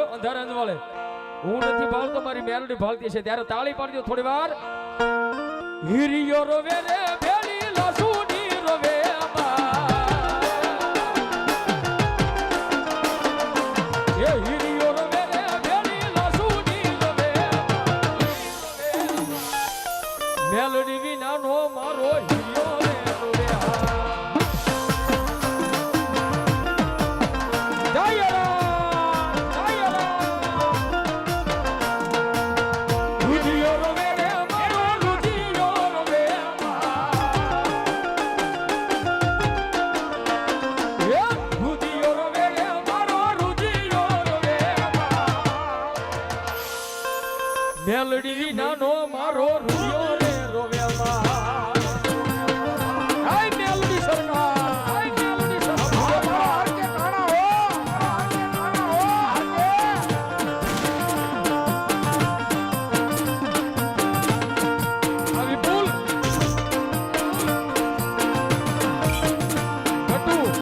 અંધાર અંજવાળે હું નથી ભાળતો મારી મેલડી ભાળતી છે ત્યારે તાળી પાડજો થોડી વાર હિરિયો રોવે રે ભેળી લસુડી રોવે એ હિરિયો રોવે રે ભેળી લસુડી રોવે મેલડી વિનાનો મારો હિરિયો રે રોવે મેલડી વિનાનો મારો રૂડિયો